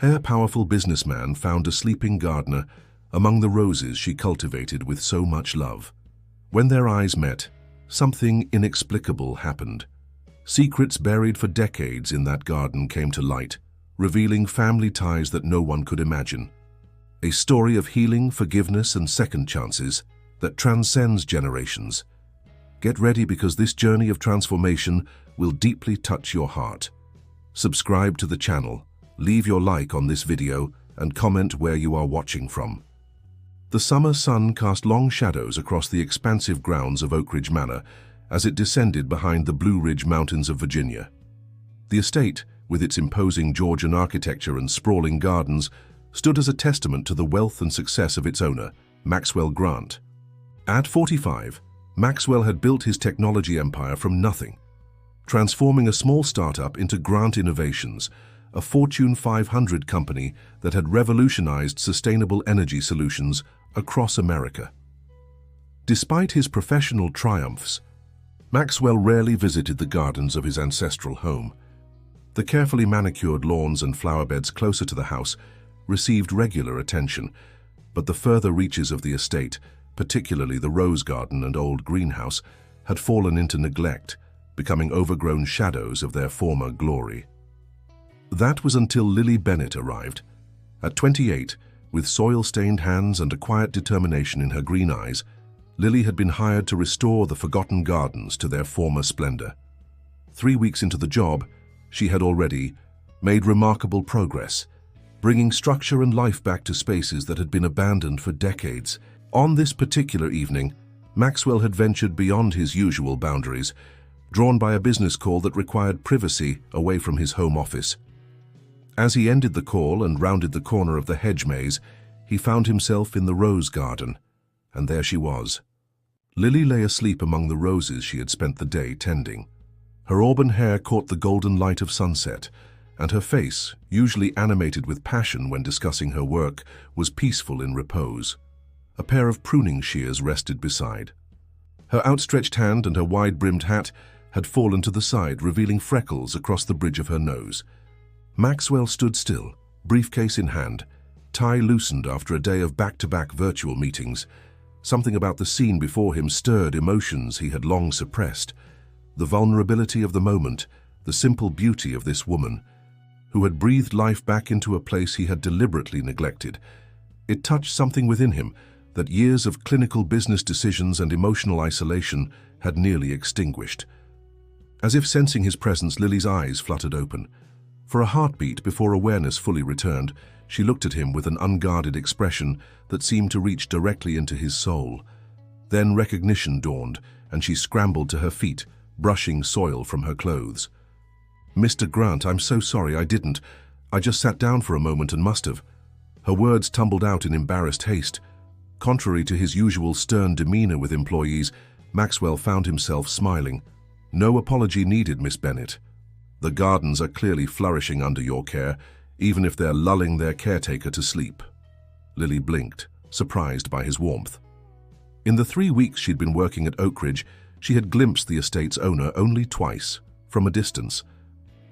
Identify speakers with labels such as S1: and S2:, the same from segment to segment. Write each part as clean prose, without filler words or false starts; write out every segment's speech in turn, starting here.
S1: A powerful businessman found a sleeping gardener among the roses she cultivated with so much love. When their eyes met, something inexplicable happened. Secrets buried for decades in that garden came to light, revealing family ties that no one could imagine. A story of healing, forgiveness, and second chances that transcends generations. Get ready, because this journey of transformation will deeply touch your heart. Subscribe to the channel, leave your like on this video, and comment where you are watching from. The summer sun cast long shadows across the expansive grounds of Oak Ridge Manor as it descended behind the Blue Ridge Mountains of Virginia. The estate, with its imposing Georgian architecture and sprawling gardens, stood as a testament to the wealth and success of its owner, Maxwell Grant. At 45, Maxwell had built his technology empire from nothing, transforming a small startup into Grant Innovations, a Fortune 500 company that had revolutionized sustainable energy solutions across America. Despite his professional triumphs, Maxwell rarely visited the gardens of his ancestral home. The carefully manicured lawns and flower beds closer to the house received regular attention, but the further reaches of the estate, particularly the rose garden and old greenhouse, had fallen into neglect, becoming overgrown shadows of their former glory. That was until Lily Bennett arrived. At 28, with soil-stained hands and a quiet determination in her green eyes, Lily had been hired to restore the forgotten gardens to their former splendor. 3 weeks into the job, she had already made remarkable progress, bringing structure and life back to spaces that had been abandoned for decades. On this particular evening, Maxwell had ventured beyond his usual boundaries, drawn by a business call that required privacy away from his home office. As he ended the call and rounded the corner of the hedge maze, he found himself in the rose garden, and there she was. Lily lay asleep among the roses she had spent the day tending. Her auburn hair caught the golden light of sunset, and her face, usually animated with passion when discussing her work, was peaceful in repose. A pair of pruning shears rested beside. Her outstretched hand and her wide-brimmed hat had fallen to the side, revealing freckles across the bridge of her nose. Maxwell stood still, briefcase in hand, tie loosened after a day of back-to-back virtual meetings. Something about the scene before him stirred emotions he had long suppressed. The vulnerability of the moment, the simple beauty of this woman, who had breathed life back into a place he had deliberately neglected. It touched something within him that years of clinical business decisions and emotional isolation had nearly extinguished. As if sensing his presence, Lily's eyes fluttered open. For a heartbeat before awareness fully returned, she looked at him with an unguarded expression that seemed to reach directly into his soul. Then recognition dawned, and she scrambled to her feet, brushing soil from her clothes. "Mr. Grant, I'm so sorry, I didn't. I just sat down for a moment and must have." Her words tumbled out in embarrassed haste. Contrary to his usual stern demeanor with employees, Maxwell found himself smiling. "No apology needed, Miss Bennett. The gardens are clearly flourishing under your care, even if they're lulling their caretaker to sleep." Lily blinked, surprised by his warmth. In the 3 weeks she'd been working at Oak Ridge, she had glimpsed the estate's owner only twice, from a distance.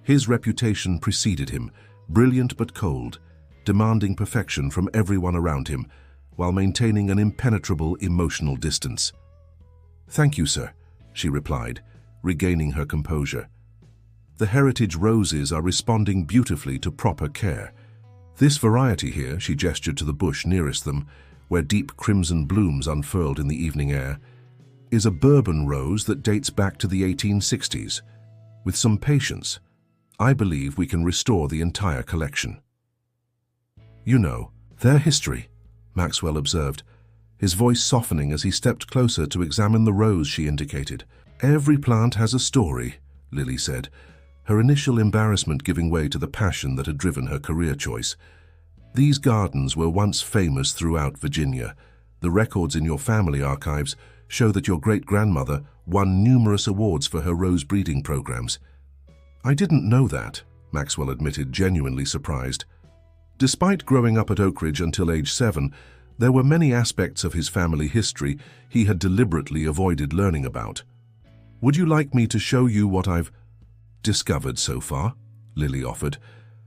S1: His reputation preceded him, brilliant but cold, demanding perfection from everyone around him, while maintaining an impenetrable emotional distance. "Thank you, sir," she replied, regaining her composure. "The heritage roses are responding beautifully to proper care. This variety here," she gestured to the bush nearest them, where deep crimson blooms unfurled in the evening air, "is a bourbon rose that dates back to the 1860s. With some patience, I believe we can restore the entire collection." "You know, their history," Maxwell observed, his voice softening as he stepped closer to examine the rose she indicated. "Every plant has a story," Lily said, her initial embarrassment giving way to the passion that had driven her career choice. "These gardens were once famous throughout Virginia. The records in your family archives show that your great-grandmother won numerous awards for her rose breeding programs." "I didn't know that," Maxwell admitted, genuinely surprised. Despite growing up at Oak Ridge until age 7, there were many aspects of his family history he had deliberately avoided learning about. "Would you like me to show you what I've discovered so far?" Lily offered,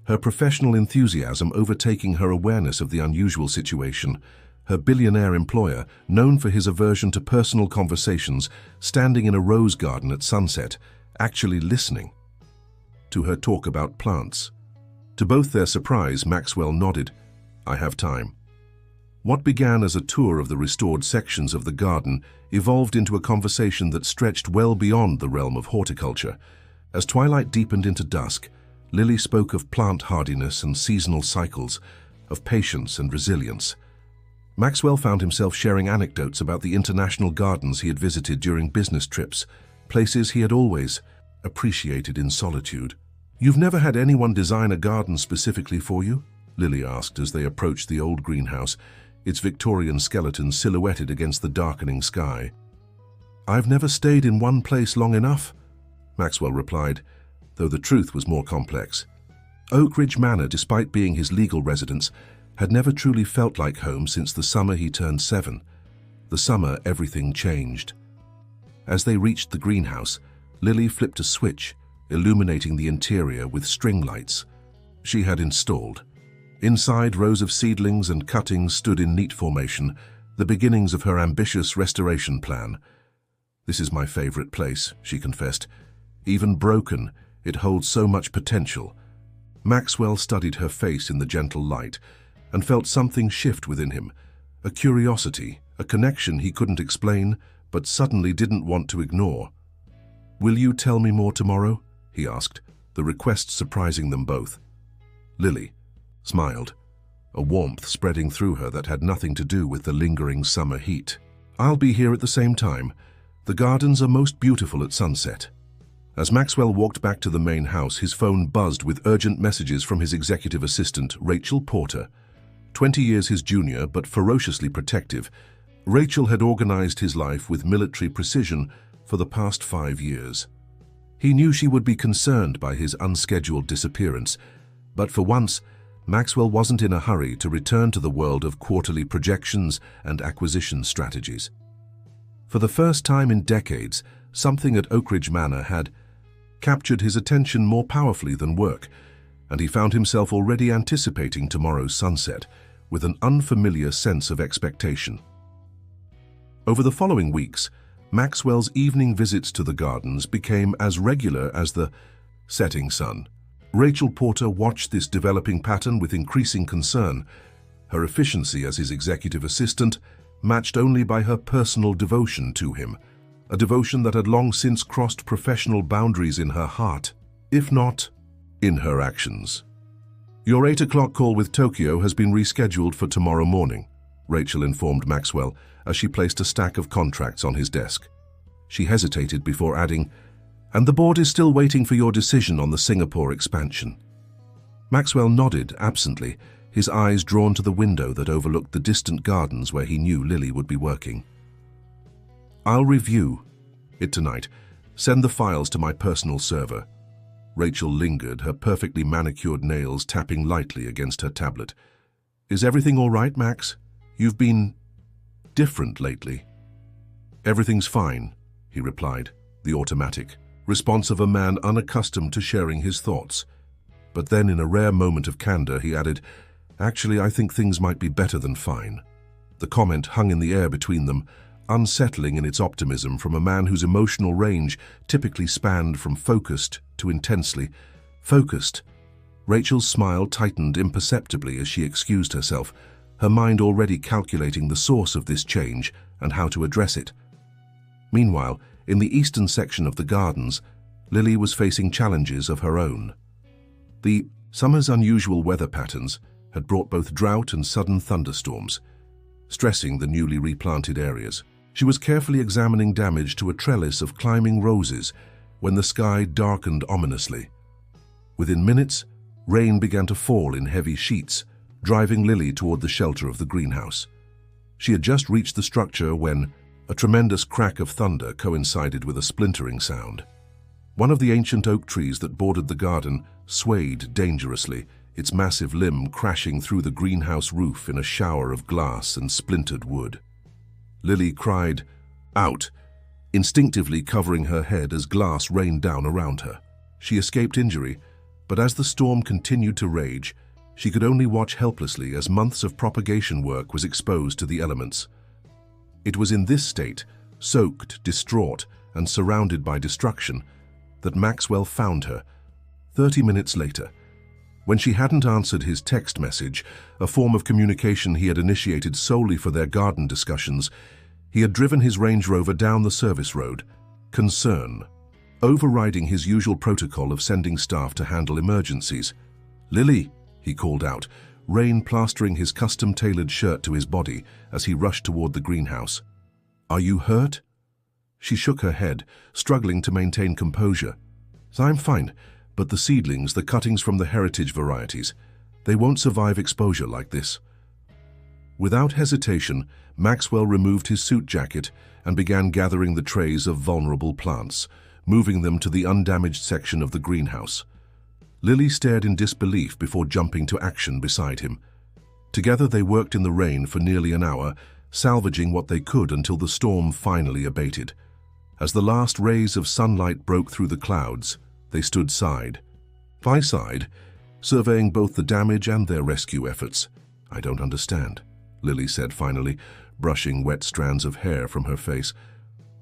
S1: her professional enthusiasm overtaking her awareness of the unusual situation. Her billionaire employer, known for his aversion to personal conversations, standing in a rose garden at sunset, actually listening to her talk about plants. To both their surprise, Maxwell nodded. "I have time." What began as a tour of the restored sections of the garden evolved into a conversation that stretched well beyond the realm of horticulture. As twilight deepened into dusk, Lily spoke of plant hardiness and seasonal cycles, of patience and resilience. Maxwell found himself sharing anecdotes about the international gardens he had visited during business trips, places he had always appreciated in solitude. "You've never had anyone design a garden specifically for you?" Lily asked as they approached the old greenhouse, its Victorian skeleton silhouetted against the darkening sky. "I've never stayed in one place long enough," Maxwell replied, though the truth was more complex. Oak Ridge Manor, despite being his legal residence, had never truly felt like home since the summer he turned 7. The summer everything changed. As they reached the greenhouse, Lily flipped a switch, illuminating the interior with string lights she had installed. Inside, rows of seedlings and cuttings stood in neat formation, the beginnings of her ambitious restoration plan. "This is my favorite place," she confessed. "Even broken, it holds so much potential." Maxwell studied her face in the gentle light and felt something shift within him, a curiosity, a connection he couldn't explain, but suddenly didn't want to ignore. "Will you tell me more tomorrow?" he asked, the request surprising them both. Lily smiled, a warmth spreading through her that had nothing to do with the lingering summer heat. "I'll be here at the same time. The gardens are most beautiful at sunset." As Maxwell walked back to the main house, his phone buzzed with urgent messages from his executive assistant, Rachel Porter. 20 years his junior, but ferociously protective, Rachel had organized his life with military precision for the past 5 years. He knew she would be concerned by his unscheduled disappearance, but for once, Maxwell wasn't in a hurry to return to the world of quarterly projections and acquisition strategies. For the first time in decades, something at Oak Ridge Manor had captured his attention more powerfully than work, and he found himself already anticipating tomorrow's sunset with an unfamiliar sense of expectation. Over the following weeks, Maxwell's evening visits to the gardens became as regular as the setting sun. Rachel Porter watched this developing pattern with increasing concern, her efficiency as his executive assistant matched only by her personal devotion to him, a devotion that had long since crossed professional boundaries in her heart, if not in her actions. "Your 8 o'clock call with Tokyo has been rescheduled for tomorrow morning," Rachel informed Maxwell as she placed a stack of contracts on his desk. She hesitated before adding, "And the board is still waiting for your decision on the Singapore expansion." Maxwell nodded absently, his eyes drawn to the window that overlooked the distant gardens where he knew Lily would be working. "I'll review it tonight. Send the files to my personal server." Rachel lingered, her perfectly manicured nails tapping lightly against her tablet. "Is everything all right, Max? You've been different lately." "Everything's fine," he replied, the automatic response of a man unaccustomed to sharing his thoughts. But then, in a rare moment of candor, he added, "Actually, I think things might be better than fine." The comment hung in the air between them, unsettling in its optimism from a man whose emotional range typically spanned from focused to intensely focused. Rachel's smile tightened imperceptibly as she excused herself, her mind already calculating the source of this change and how to address it. Meanwhile, in the eastern section of the gardens, Lily was facing challenges of her own. The summer's unusual weather patterns had brought both drought and sudden thunderstorms, stressing the newly replanted areas. She was carefully examining damage to a trellis of climbing roses when the sky darkened ominously. Within minutes, rain began to fall in heavy sheets, driving Lily toward the shelter of the greenhouse. She had just reached the structure when a tremendous crack of thunder coincided with a splintering sound. One of the ancient oak trees that bordered the garden swayed dangerously, its massive limb crashing through the greenhouse roof in a shower of glass and splintered wood. Lily cried out, instinctively covering her head as glass rained down around her. She escaped injury, But as the storm continued to rage, she could only watch helplessly as months of propagation work was exposed to the elements. It was in this state, soaked, distraught, and surrounded by destruction, that Maxwell found her, 30 minutes later. When she hadn't answered his text message, a form of communication he had initiated solely for their garden discussions, he had driven his Range Rover down the service road, concern, overriding his usual protocol of sending staff to handle emergencies. "Lily," he called out, rain plastering his custom-tailored shirt to his body as he rushed toward the greenhouse. "Are you hurt?" She shook her head, struggling to maintain composure. "I'm fine, but the seedlings, the cuttings from the heritage varieties, they won't survive exposure like this." Without hesitation, Maxwell removed his suit jacket and began gathering the trays of vulnerable plants, moving them to the undamaged section of the greenhouse. Lily stared in disbelief before jumping to action beside him. Together they worked in the rain for nearly an hour, salvaging what they could until the storm finally abated. As the last rays of sunlight broke through the clouds, they stood side by side, surveying both the damage and their rescue efforts. "I don't understand," Lily said finally, brushing wet strands of hair from her face.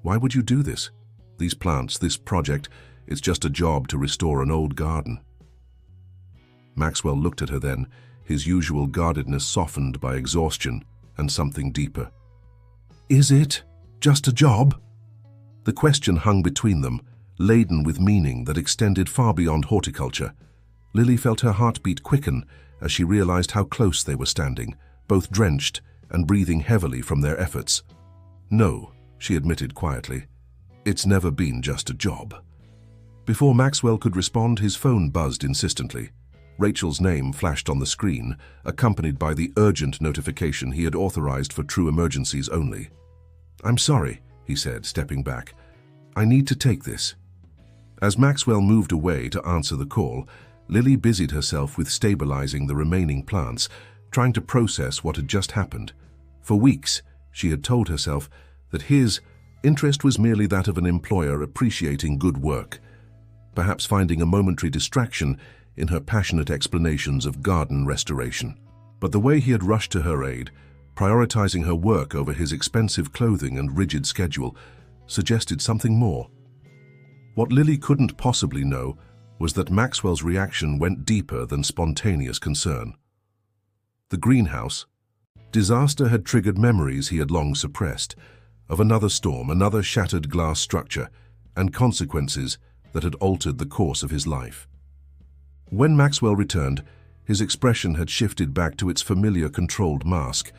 S1: "Why would you do this? These plants, this project, it's just a job to restore an old garden." Maxwell looked at her then, his usual guardedness softened by exhaustion and something deeper. "Is it just a job?" The question hung between them, laden with meaning that extended far beyond horticulture. Lily felt her heartbeat quicken as she realized how close they were standing, both drenched and breathing heavily from their efforts. "No," she admitted quietly. "It's never been just a job." Before Maxwell could respond, his phone buzzed insistently. Rachel's name flashed on the screen, accompanied by the urgent notification he had authorized for true emergencies only. "I'm sorry," he said, stepping back. "I need to take this." As Maxwell moved away to answer the call, Lily busied herself with stabilizing the remaining plants, trying to process what had just happened. For weeks, she had told herself that his interest was merely that of an employer appreciating good work, perhaps finding a momentary distraction in her passionate explanations of garden restoration. But the way he had rushed to her aid, prioritizing her work over his expensive clothing and rigid schedule, suggested something more. What Lily couldn't possibly know was that Maxwell's reaction went deeper than spontaneous concern. The greenhouse. Disaster had triggered memories he had long suppressed, of another storm, another shattered glass structure, and consequences that had altered the course of his life. When Maxwell returned, his expression had shifted back to its familiar controlled mask.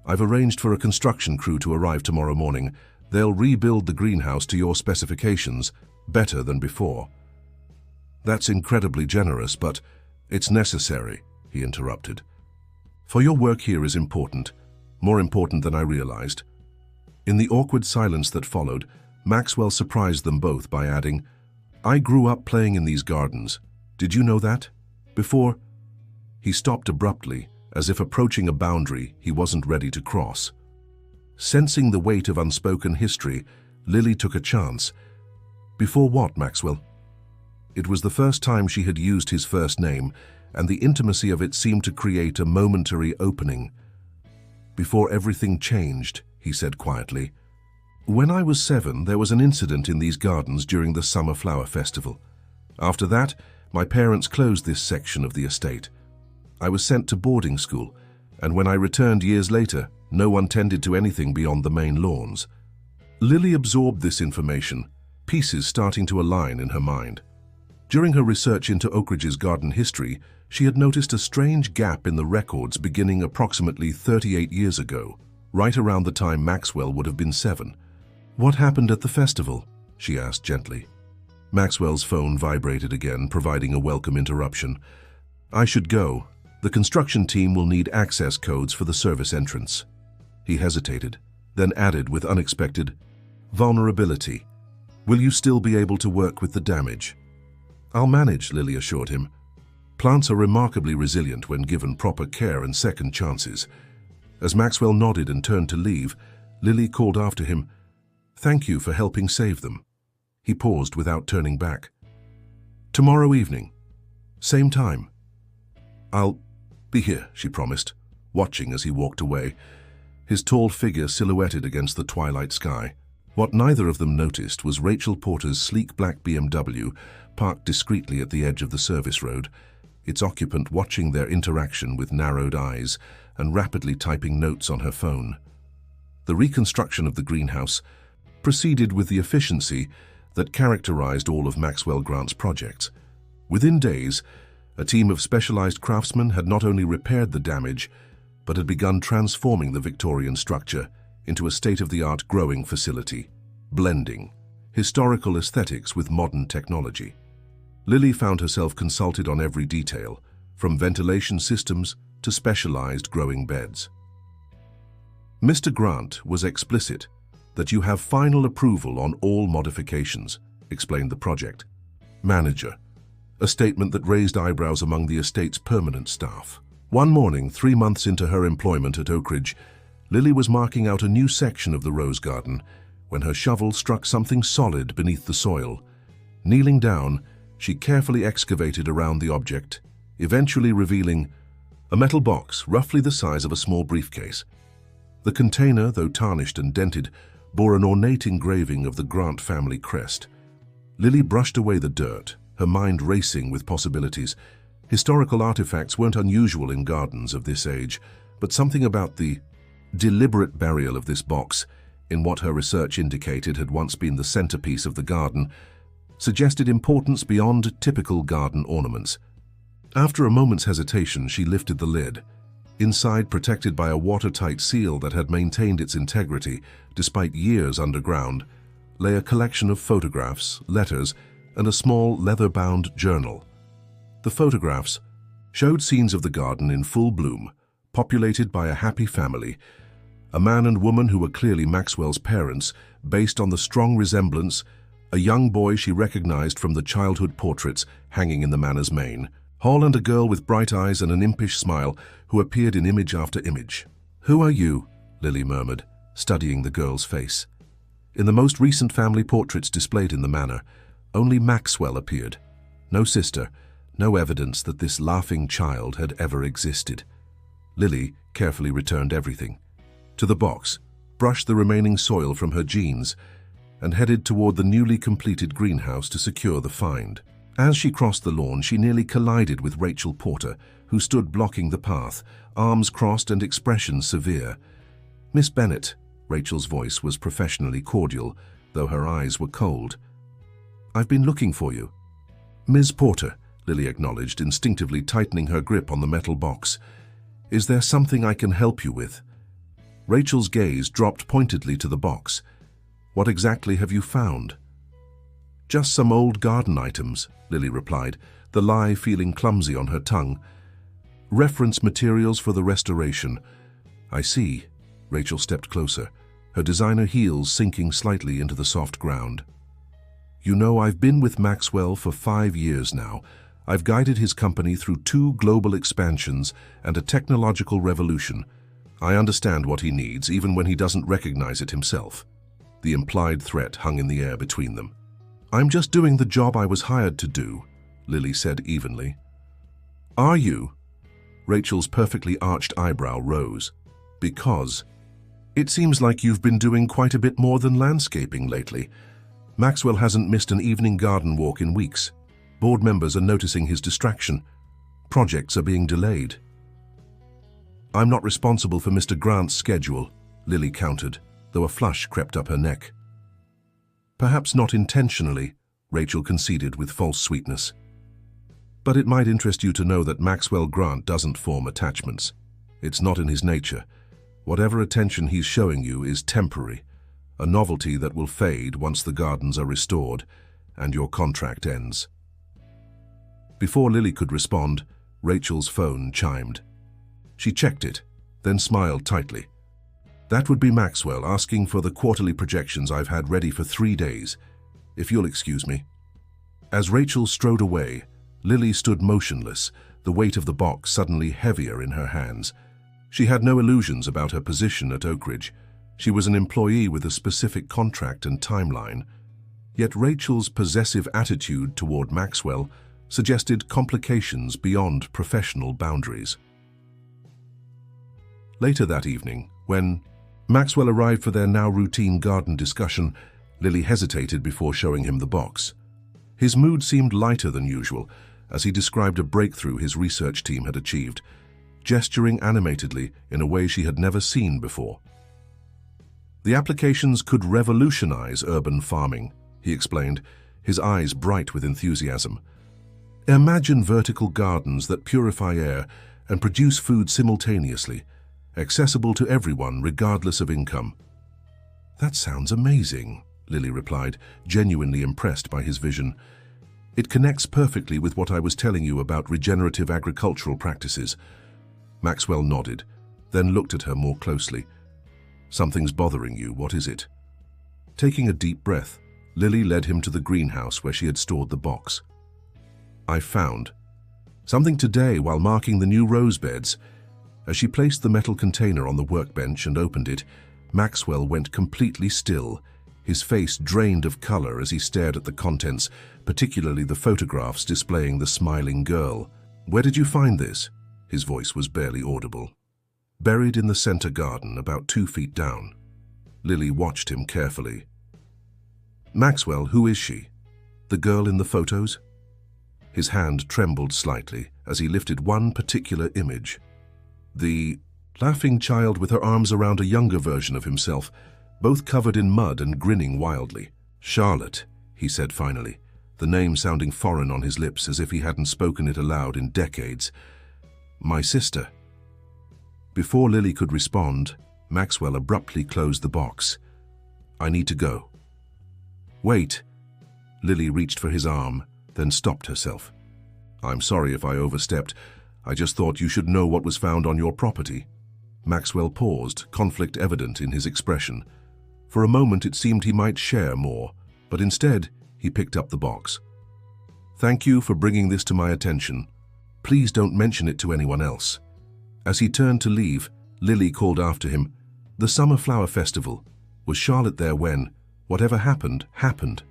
S1: "I've arranged for a construction crew to arrive tomorrow morning. They'll rebuild the greenhouse to your specifications, better than before." "That's incredibly generous, but it's necessary," he interrupted. "For your work here is important, more important than I realized." In the awkward silence that followed, Maxwell surprised them both by adding, "I grew up playing in these gardens. Did you know that? Before—" He stopped abruptly, as if approaching a boundary he wasn't ready to cross. Sensing the weight of unspoken history, Lily took a chance. "Before what, Maxwell?" It was the first time she had used his first name, and the intimacy of it seemed to create a momentary opening. "Before everything changed," he said quietly. "When I was 7, there was an incident in these gardens during the Summer Flower Festival. After that, my parents closed this section of the estate. I was sent to boarding school, and when I returned years later, no one tended to anything beyond the main lawns." Lily absorbed this information, pieces starting to align in her mind. During her research into Oak Ridge's garden history, she had noticed a strange gap in the records beginning approximately 38 years ago, right around the time Maxwell would have been 7. "What happened at the festival?" she asked gently. Maxwell's phone vibrated again, providing a welcome interruption. "I should go. The construction team will need access codes for the service entrance." He hesitated, then added with unexpected vulnerability, "Will you still be able to work with the damage?" "I'll manage," Lily assured him. Plants are remarkably resilient when given proper care and second chances. As Maxwell nodded and turned to leave, Lily called after him, "Thank you for helping save them." He paused without turning back. "Tomorrow evening." Same time. I'll be here, she promised, watching as he walked away, his tall figure silhouetted against the twilight sky. What neither of them noticed was Rachel Porter's sleek black BMW parked discreetly at the edge of the service road, its occupant watching their interaction with narrowed eyes and rapidly typing notes on her phone. The reconstruction of the greenhouse proceeded with the efficiency that characterized all of Maxwell Grant's projects. Within days, a team of specialized craftsmen had not only repaired the damage, but had begun transforming the Victorian structure into a state-of-the-art growing facility, blending historical aesthetics with modern technology. Lily found herself consulted on every detail, from ventilation systems to specialized growing beds. Mr. Grant was explicit that you have final approval on all modifications, explained the project manager, a statement that raised eyebrows among the estate's permanent staff. One morning, 3 months into her employment at Oak Ridge, Lily was marking out a new section of the rose garden when her shovel struck something solid beneath the soil. Kneeling down, she carefully excavated around the object, eventually revealing a metal box roughly the size of a small briefcase. The container, though tarnished and dented, bore an ornate engraving of the Grant family crest. Lily brushed away the dirt, her mind racing with possibilities. Historical artifacts weren't unusual in gardens of this age, but something about the deliberate burial of this box, in what her research indicated had once been the centerpiece of the garden, suggested importance beyond typical garden ornaments. After a moment's hesitation, she lifted the lid. Inside, protected by a watertight seal that had maintained its integrity despite years underground, lay a collection of photographs, letters, and a small leather-bound journal. The photographs showed scenes of the garden in full bloom, populated by a happy family, a man and woman who were clearly Maxwell's parents, based on the strong resemblance, a young boy she recognized from the childhood portraits hanging in the manor's main, Hall, and a girl with bright eyes and an impish smile who appeared in image after image. "Who are you?" Lily murmured, studying the girl's face. In the most recent family portraits displayed in the manor, only Maxwell appeared. No sister, no evidence that this laughing child had ever existed. Lily carefully returned everything to the box, brushed the remaining soil from her jeans, and headed toward the newly completed greenhouse to secure the find. As she crossed the lawn, she nearly collided with Rachel Porter, who stood blocking the path, arms crossed and expression severe. "Miss Bennett," Rachel's voice was professionally cordial, though her eyes were cold. "I've been looking for you." "Ms. Porter," Lily acknowledged, instinctively tightening her grip on the metal box. "Is there something I can help you with?" Rachel's gaze dropped pointedly to the box. "What exactly have you found?" "Just some old garden items," Lily replied, the lie feeling clumsy on her tongue. "Reference materials for the restoration." "I see." Rachel stepped closer, her designer heels sinking slightly into the soft ground. "You know, I've been with Maxwell for 5 years now. I've guided his company through 2 global expansions and a technological revolution. I understand what he needs, even when he doesn't recognize it himself." The implied threat hung in the air between them. "I'm just doing the job I was hired to do," Lily said evenly. "Are you?" Rachel's perfectly arched eyebrow rose. "Because it seems like you've been doing quite a bit more than landscaping lately. Maxwell hasn't missed an evening garden walk in weeks. Board members are noticing his distraction. Projects are being delayed." "I'm not responsible for Mr. Grant's schedule," Lily countered, though a flush crept up her neck. "Perhaps not intentionally," Rachel conceded with false sweetness. "But it might interest you to know that Maxwell Grant doesn't form attachments. It's not in his nature. Whatever attention he's showing you is temporary, a novelty that will fade once the gardens are restored and your contract ends." Before Lily could respond, Rachel's phone chimed. She checked it, then smiled tightly. "That would be Maxwell asking for the quarterly projections I've had ready for 3 days, if you'll excuse me." As Rachel strode away, Lily stood motionless, the weight of the box suddenly heavier in her hands. She had no illusions about her position at Oak Ridge. She was an employee with a specific contract and timeline. Yet Rachel's possessive attitude toward Maxwell suggested complications beyond professional boundaries. Later that evening, when Maxwell arrived for their now routine garden discussion, Lily hesitated before showing him the box. His mood seemed lighter than usual as he described a breakthrough his research team had achieved, gesturing animatedly in a way she had never seen before. The applications could revolutionize urban farming, he explained, his eyes bright with enthusiasm. Imagine vertical gardens that purify air and produce food simultaneously, accessible to everyone regardless of income. That sounds amazing, Lily replied, genuinely impressed by his vision. It connects perfectly with what I was telling you about regenerative agricultural practices. Maxwell nodded, then looked at her more closely. Something's bothering you, what is it? Taking a deep breath, Lily led him to the greenhouse where she had stored the box. I found something today while marking the new rose beds. As she placed the metal container on the workbench and opened it, Maxwell went completely still, his face drained of color as he stared at the contents, particularly the photographs displaying the smiling girl. Where did you find this? His voice was barely audible. Buried in the center garden, about 2 feet down. Lily watched him carefully. Maxwell, who is she? The girl in the photos? His hand trembled slightly as he lifted one particular image. The laughing child with her arms around a younger version of himself, both covered in mud and grinning wildly. Charlotte, he said finally, the name sounding foreign on his lips as if he hadn't spoken it aloud in decades. My sister. Before Lily could respond, Maxwell abruptly closed the box. I need to go. Wait. Lily reached for his arm, then stopped herself. I'm sorry if I overstepped. I just thought you should know what was found on your property. Maxwell paused, conflict evident in his expression. For a moment it seemed he might share more, but instead he picked up the box. Thank you for bringing this to my attention. Please don't mention it to anyone else. As he turned to leave, Lily called after him. The Summer Flower Festival. Was Charlotte there when, whatever happened, happened?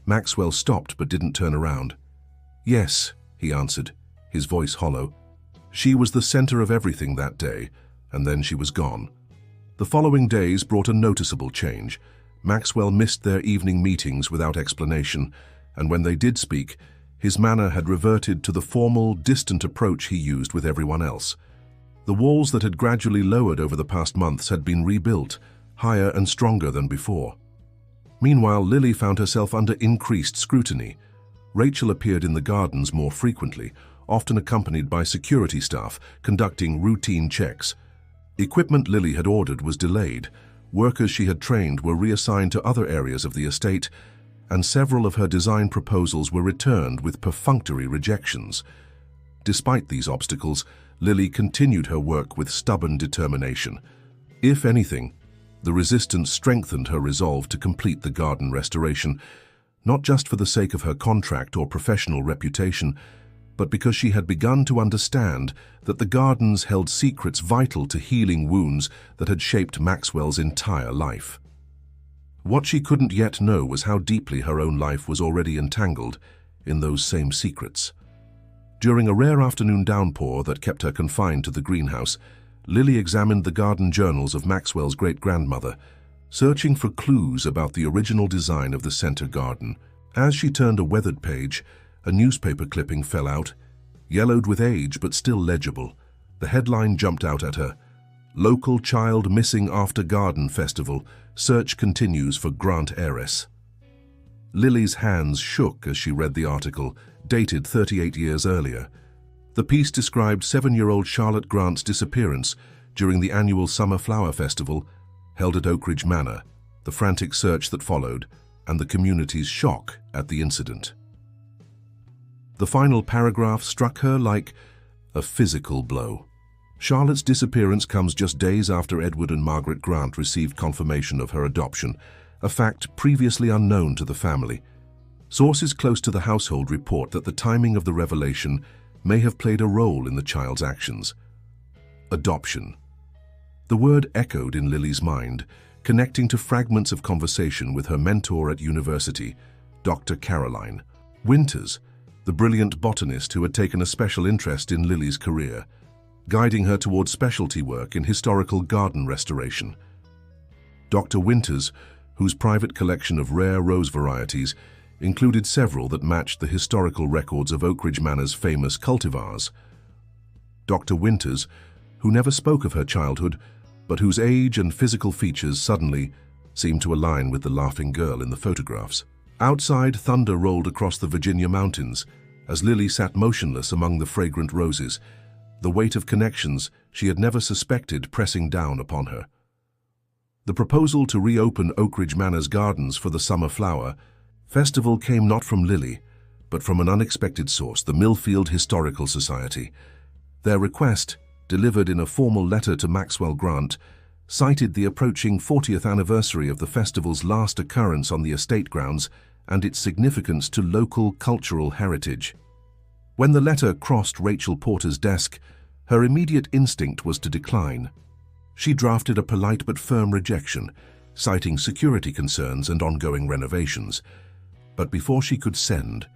S1: Maxwell stopped but didn't turn around. Yes, he answered, his voice hollow. She was the center of everything that day, and then she was gone. The following days brought a noticeable change. Maxwell missed their evening meetings without explanation, and when they did speak, his manner had reverted to the formal, distant approach he used with everyone else. The walls that had gradually lowered over the past months had been rebuilt, higher and stronger than before. Meanwhile, Lily found herself under increased scrutiny. Rachel appeared in the gardens more frequently, often accompanied by security staff conducting routine checks. Equipment Lily had ordered was delayed, workers she had trained were reassigned to other areas of the estate, and several of her design proposals were returned with perfunctory rejections. Despite these obstacles, Lily continued her work with stubborn determination. If anything, the resistance strengthened her resolve to complete the garden restoration, not just for the sake of her contract or professional reputation, but because she had begun to understand that the gardens held secrets vital to healing wounds that had shaped Maxwell's entire life. What she couldn't yet know was how deeply her own life was already entangled in those same secrets. During a rare afternoon downpour that kept her confined to the greenhouse, Lily examined the garden journals of Maxwell's great-grandmother, searching for clues about the original design of the center garden. As she turned a weathered page, a newspaper clipping fell out, yellowed with age but still legible. The headline jumped out at her. Local child missing after garden festival. Search continues for Grant heiress. Lily's hands shook as she read the article, dated 38 years earlier. The piece described 7-year-old Charlotte Grant's disappearance during the annual Summer Flower Festival held at Oak Ridge Manor, the frantic search that followed, and the community's shock at the incident. The final paragraph struck her like a physical blow. Charlotte's disappearance comes just days after Edward and Margaret Grant received confirmation of her adoption, a fact previously unknown to the family. Sources close to the household report that the timing of the revelation may have played a role in the child's actions. Adoption. The word echoed in Lily's mind, connecting to fragments of conversation with her mentor at university, Dr. Caroline Winters, the brilliant botanist who had taken a special interest in Lily's career, guiding her towards specialty work in historical garden restoration. Dr. Winters, whose private collection of rare rose varieties included several that matched the historical records of Oakridge Manor's famous cultivars. Dr. Winters, who never spoke of her childhood, but whose age and physical features suddenly seemed to align with the laughing girl in the photographs. Outside, thunder rolled across the Virginia mountains as Lily sat motionless among the fragrant roses, the weight of connections she had never suspected pressing down upon her. The proposal to reopen Oakridge Manor's gardens for the summer flower festival came not from Lily, but from an unexpected source, the Millfield Historical Society. Their request, delivered in a formal letter to Maxwell Grant, cited the approaching 40th anniversary of the festival's last occurrence on the estate grounds and its significance to local cultural heritage. When the letter crossed Rachel Porter's desk, her immediate instinct was to decline. She drafted a polite but firm rejection, citing security concerns and ongoing renovations. But before she could send,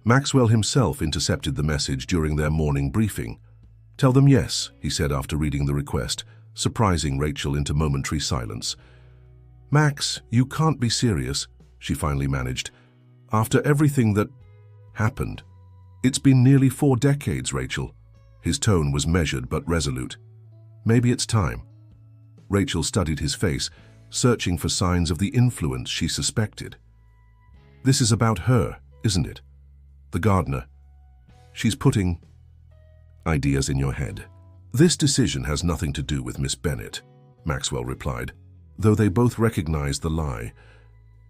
S1: Maxwell himself intercepted the message during their morning briefing. "Tell them yes," he said after reading the request, surprising Rachel into momentary silence. "Max, you can't be serious," she finally managed. "After everything that happened. It's been nearly 4 decades, Rachel." His tone was measured but resolute. "Maybe it's time." Rachel studied his face, searching for signs of the influence she suspected. "This is about her, isn't it? The gardener. She's putting ideas in your head." "This decision has nothing to do with Miss Bennett," Maxwell replied, though they both recognized the lie.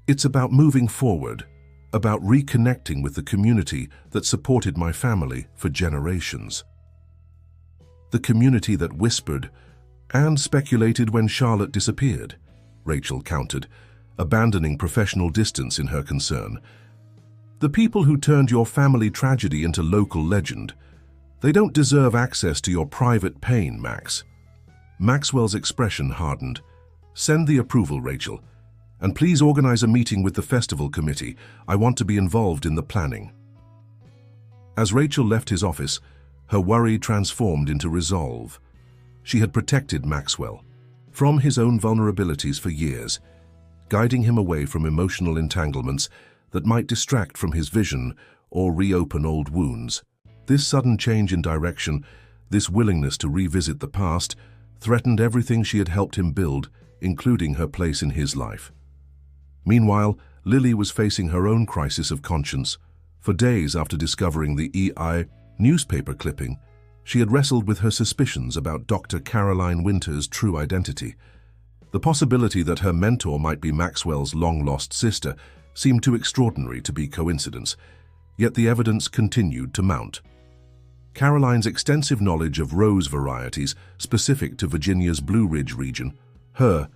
S1: "It's about moving forward, about reconnecting with the community that supported my family for generations. The community that whispered and speculated when Charlotte disappeared," Rachel countered, abandoning professional distance in her concern. "The people who turned your family tragedy into local legend. They don't deserve access to your private pain, Max." Maxwell's expression hardened. "Send the approval, Rachel. And please organize a meeting with the festival committee. I want to be involved in the planning." As Rachel left his office, her worry transformed into resolve. She had protected Maxwell from his own vulnerabilities for years, guiding him away from emotional entanglements that might distract from his vision or reopen old wounds. This sudden change in direction, this willingness to revisit the past, threatened everything she had helped him build, including her place in his life. Meanwhile, Lily was facing her own crisis of conscience. For days after discovering the EI newspaper clipping, she had wrestled with her suspicions about Dr. Caroline Winters' true identity. The possibility that her mentor might be Maxwell's long-lost sister seemed too extraordinary to be coincidence, yet the evidence continued to mount. Caroline's extensive knowledge of rose varieties specific to Virginia's Blue Ridge region, her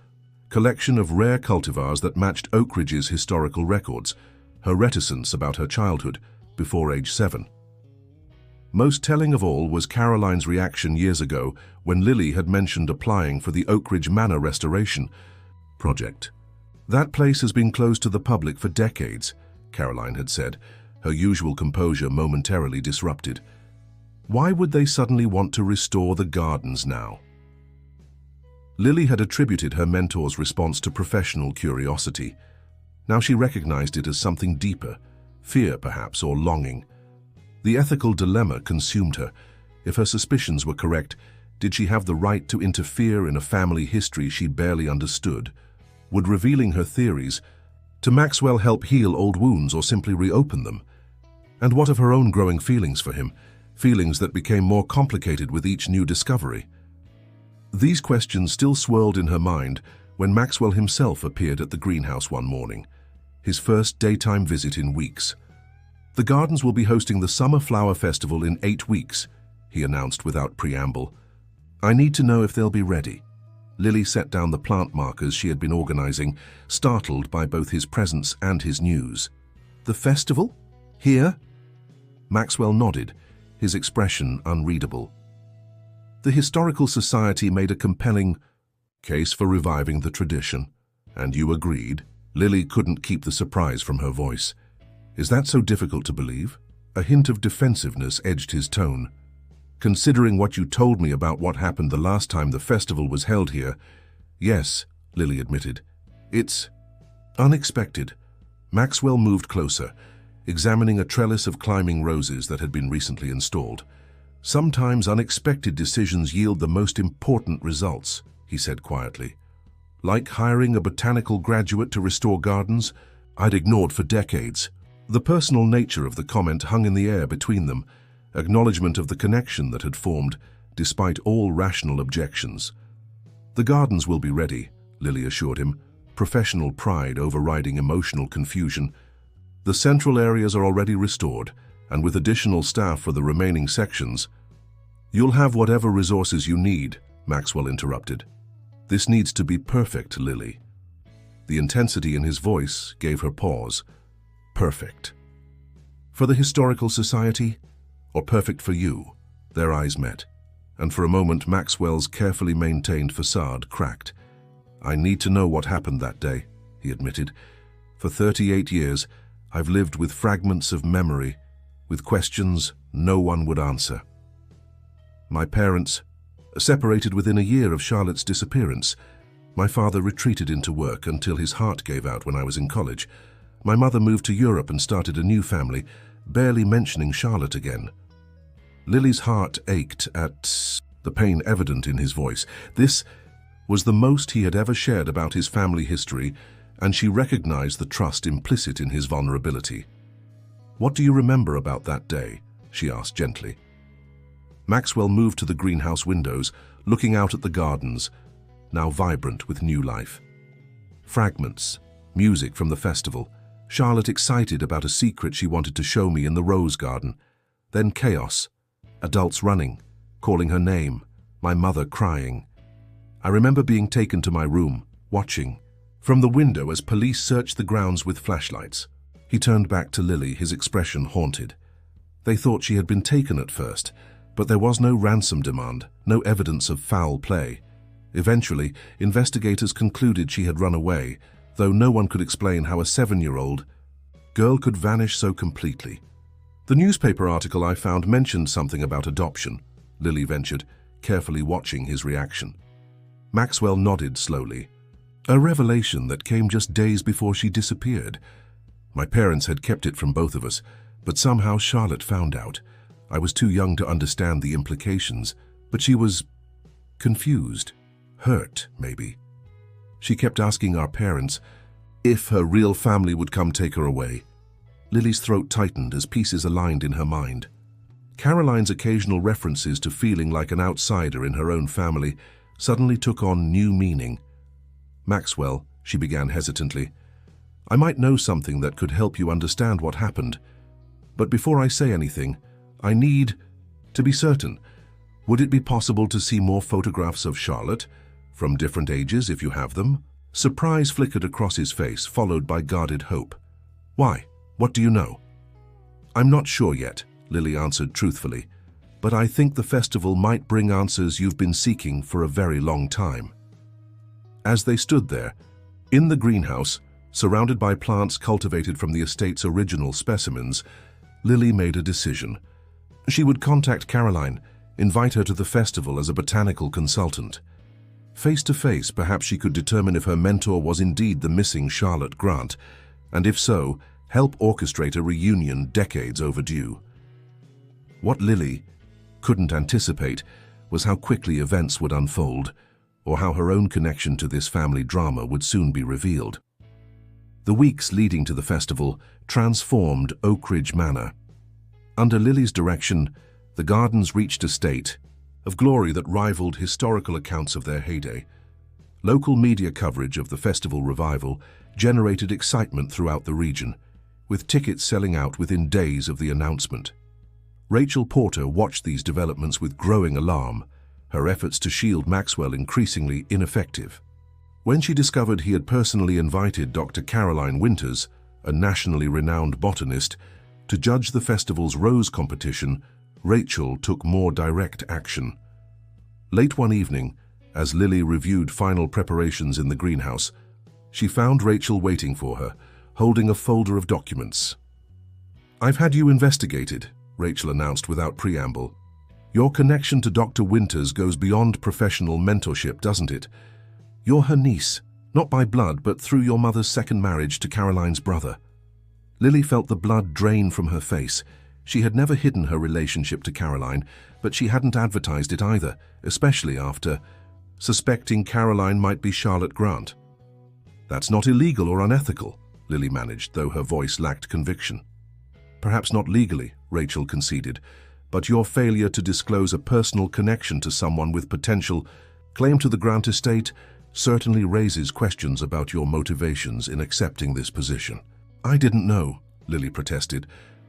S1: collection of rare cultivars that matched Oakridge's historical records, her reticence about her childhood before age 7. Most telling of all was Caroline's reaction years ago when Lily had mentioned applying for the Oakridge Manor restoration project. "That place has been closed to the public for decades," Caroline had said, her usual composure momentarily disrupted. Why would they suddenly want to restore the gardens now? Lily had attributed her mentor's response to professional curiosity. Now she recognized it as something deeper, fear perhaps, or longing. The ethical dilemma consumed her. If her suspicions were correct, did she have the right to interfere in a family history she barely understood? Would revealing her theories to Maxwell help heal old wounds or simply reopen them? And what of her own growing feelings for him, feelings that became more complicated with each new discovery? These questions still swirled in her mind when Maxwell himself appeared at the greenhouse one morning, his first daytime visit in weeks. "The gardens will be hosting the Summer Flower Festival in 8 weeks, he announced without preamble. "I need to know if they'll be ready." Lily set down the plant markers she had been organizing, startled by both his presence and his news. "The festival? Here?" Maxwell nodded, his expression unreadable. The Historical Society made a compelling case for reviving the tradition. "And you agreed?" Lily couldn't keep the surprise from her voice. "Is that so difficult to believe?" A hint of defensiveness edged his tone. "Considering what you told me about what happened the last time the festival was held here, yes," Lily admitted. "It's unexpected." Maxwell moved closer, examining a trellis of climbing roses that had been recently installed. "Sometimes unexpected decisions yield the most important results," he said quietly. "Like hiring a botanical graduate to restore gardens I'd ignored for decades." The personal nature of the comment hung in the air between them, acknowledgement of the connection that had formed, despite all rational objections. "The gardens will be ready," Lily assured him, professional pride overriding emotional confusion. "The central areas are already restored, and with additional staff for the remaining sections." "You'll have whatever resources you need," Maxwell interrupted. "This needs to be perfect, Lily." The intensity in his voice gave her pause. "Perfect. For the Historical Society, or perfect for you?" Their eyes met, and for a moment Maxwell's carefully maintained facade cracked. "I need to know what happened that day," he admitted. "For 38 years, I've lived with fragments of memory, with questions no one would answer. My parents separated within a year of Charlotte's disappearance. My father retreated into work until his heart gave out when I was in college. My mother moved to Europe and started a new family, barely mentioning Charlotte again." Lily's heart ached at the pain evident in his voice. This was the most he had ever shared about his family history, and she recognized the trust implicit in his vulnerability. "What do you remember about that day?" she asked gently. Maxwell moved to the greenhouse windows, looking out at the gardens, now vibrant with new life. Fragments, music from the festival, Charlotte excited about a secret she wanted to show me in the rose garden. Then chaos, adults running, calling her name, my mother crying. I remember being taken to my room, watching from the window as police searched the grounds with flashlights. He turned back to Lily, his expression haunted. They thought she had been taken at first, but there was no ransom demand, no evidence of foul play. Eventually, investigators concluded she had run away, though no one could explain how a 7-year-old girl could vanish so completely. "The newspaper article I found mentioned something about adoption," Lily ventured, carefully watching his reaction. Maxwell nodded slowly. "A revelation that came just days before she disappeared. My parents had kept it from both of us, but somehow Charlotte found out. I was too young to understand the implications, but she was confused, hurt, maybe. She kept asking our parents if her real family would come take her away." Lily's throat tightened as pieces aligned in her mind. Caroline's occasional references to feeling like an outsider in her own family suddenly took on new meaning. "Maxwell," she began hesitantly, "I might know something that could help you understand what happened. But before I say anything, I need to be certain. Would it be possible to see more photographs of Charlotte, from different ages if you have them?" Surprise flickered across his face, followed by guarded hope. "Why? What do you know?" "I'm not sure yet," Lily answered truthfully, "but I think the festival might bring answers you've been seeking for a very long time." As they stood there, in the greenhouse, surrounded by plants cultivated from the estate's original specimens, Lily made a decision. She would contact Caroline, invite her to the festival as a botanical consultant. Face to face, perhaps she could determine if her mentor was indeed the missing Charlotte Grant, and if so, help orchestrate a reunion decades overdue. What Lily couldn't anticipate was how quickly events would unfold, or how her own connection to this family drama would soon be revealed. The weeks leading to the festival transformed Oak Ridge Manor. Under Lily's direction, the gardens reached a state of glory that rivaled historical accounts of their heyday. Local media coverage of the festival revival generated excitement throughout the region, with tickets selling out within days of the announcement. Rachel Porter watched these developments with growing alarm, her efforts to shield Maxwell increasingly ineffective. When she discovered he had personally invited Dr. Caroline Winters, a nationally renowned botanist, to judge the festival's rose competition, Rachel took more direct action. Late one evening, as Lily reviewed final preparations in the greenhouse, she found Rachel waiting for her, holding a folder of documents. "I've had you investigated," Rachel announced without preamble. "Your connection to Dr. Winters goes beyond professional mentorship, doesn't it? You're her niece, not by blood, but through your mother's second marriage to Caroline's brother." Lily felt the blood drain from her face. She had never hidden her relationship to Caroline, but she hadn't advertised it either, especially after suspecting Caroline might be Charlotte Grant. "That's not illegal or unethical," Lily managed, though her voice lacked conviction. "Perhaps not legally," Rachel conceded, "but your failure to disclose a personal connection to someone with potential claim to the Grant estate certainly raises questions about your motivations in accepting this position." "I didn't know," Lily protested.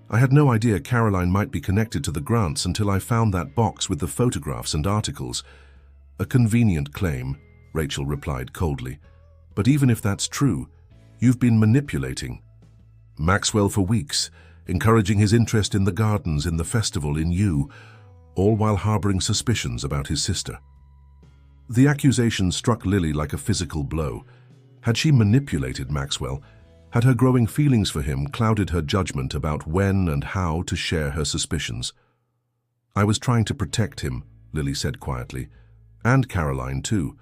S1: "I had no idea Caroline might be connected to the Grants until I found that box with the photographs and articles." "A convenient claim," Rachel replied coldly. "But even if that's true, you've been manipulating Maxwell for weeks, encouraging his interest in the gardens, in the festival, in you, all while harboring suspicions about his sister." The accusation struck Lily like a physical blow. Had she manipulated Maxwell? Had her growing feelings for him clouded her judgment about when and how to share her suspicions? "I was trying to protect him," Lily said quietly. "And Caroline, too.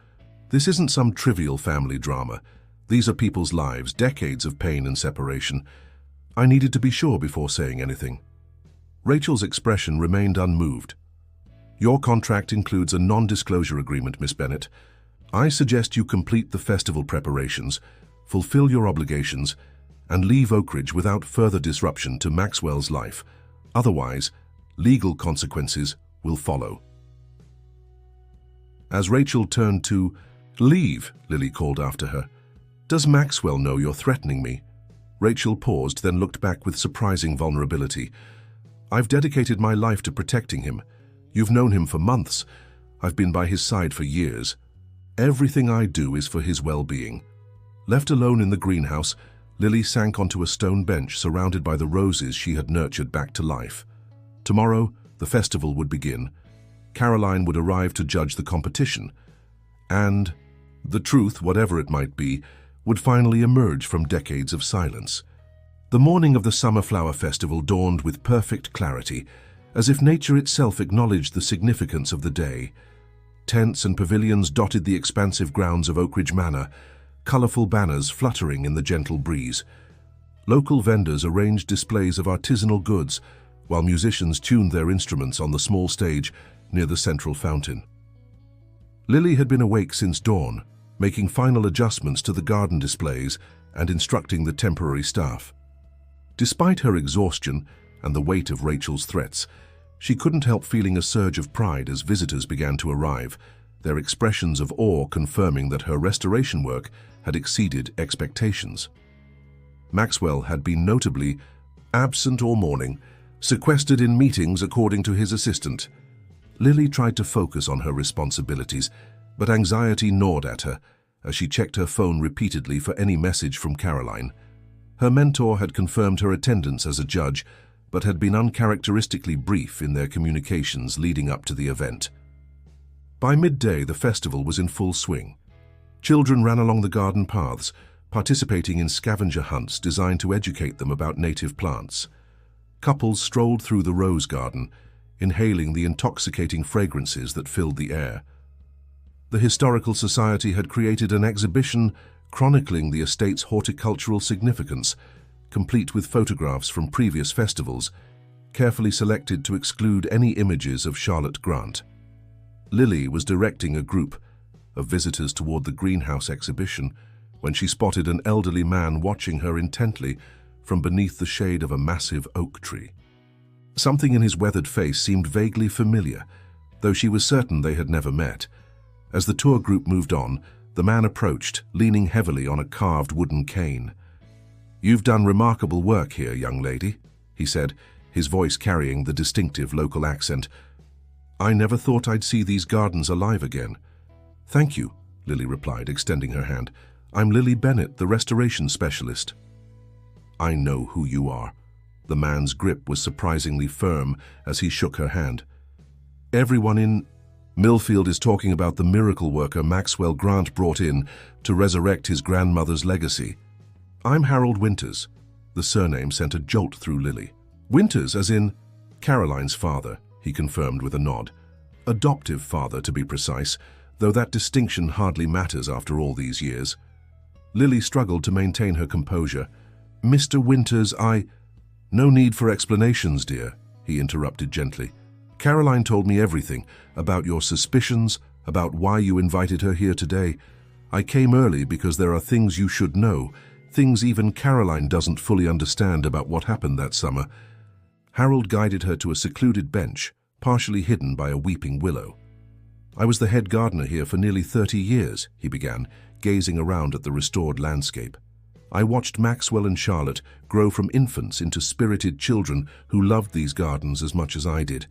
S1: This isn't some trivial family drama. These are people's lives, decades of pain and separation. I needed to be sure before saying anything." Rachel's expression remained unmoved. "Your contract includes a non-disclosure agreement, Miss Bennett. I suggest you complete the festival preparations, fulfill your obligations, and leave Oakridge without further disruption to Maxwell's life. Otherwise, legal consequences will follow." As Rachel turned to leave, Lily called after her, "Does Maxwell know you're threatening me?" Rachel paused, then looked back with surprising vulnerability. "I've dedicated my life to protecting him. You've known him for months. I've been by his side for years. Everything I do is for his well-being." Left alone in the greenhouse, Lily sank onto a stone bench surrounded by the roses she had nurtured back to life. Tomorrow, the festival would begin. Caroline would arrive to judge the competition. And the truth, whatever it might be, would finally emerge from decades of silence. The morning of the Summer Flower Festival dawned with perfect clarity, as if nature itself acknowledged the significance of the day. Tents and pavilions dotted the expansive grounds of Oakridge Manor, colorful banners fluttering in the gentle breeze. Local vendors arranged displays of artisanal goods, while musicians tuned their instruments on the small stage near the central fountain. Lily had been awake since dawn, making final adjustments to the garden displays and instructing the temporary staff. Despite her exhaustion and the weight of Rachel's threats, she couldn't help feeling a surge of pride as visitors began to arrive, their expressions of awe confirming that her restoration work had exceeded expectations. Maxwell had been notably absent all morning, sequestered in meetings according to his assistant. Lily tried to focus on her responsibilities, but anxiety gnawed at her as she checked her phone repeatedly for any message from Caroline. Her mentor had confirmed her attendance as a judge, but had been uncharacteristically brief in their communications leading up to the event. By midday, the festival was in full swing. Children ran along the garden paths, participating in scavenger hunts designed to educate them about native plants. Couples strolled through the rose garden, inhaling the intoxicating fragrances that filled the air. The Historical Society had created an exhibition chronicling the estate's horticultural significance, complete with photographs from previous festivals, carefully selected to exclude any images of Charlotte Grant. Lily was directing a group of visitors toward the greenhouse exhibition when she spotted an elderly man watching her intently from beneath the shade of a massive oak tree. Something in his weathered face seemed vaguely familiar, though she was certain they had never met. As the tour group moved on, the man approached, leaning heavily on a carved wooden cane. "You've done remarkable work here, young lady," he said, his voice carrying the distinctive local accent. "I never thought I'd see these gardens alive again." "Thank you," Lily replied, extending her hand. "I'm Lily Bennett, the restoration specialist." "I know who you are." The man's grip was surprisingly firm as he shook her hand. "Everyone in Millfield is talking about the miracle worker Maxwell Grant brought in to resurrect his grandmother's legacy. I'm Harold Winters." The surname sent a jolt through Lily. Winters, as in Caroline's father, he confirmed with a nod. Adoptive father, to be precise, though that distinction hardly matters after all these years. Lily struggled to maintain her composure. Mr. Winters, No need for explanations, dear, he interrupted gently. Caroline told me everything, about your suspicions, about why you invited her here today. I came early because there are things you should know, things even Caroline doesn't fully understand about what happened that summer. Harold guided her to a secluded bench, partially hidden by a weeping willow. I was the head gardener here for nearly 30 years, he began, gazing around at the restored landscape. I watched Maxwell and Charlotte grow from infants into spirited children who loved these gardens as much as I did.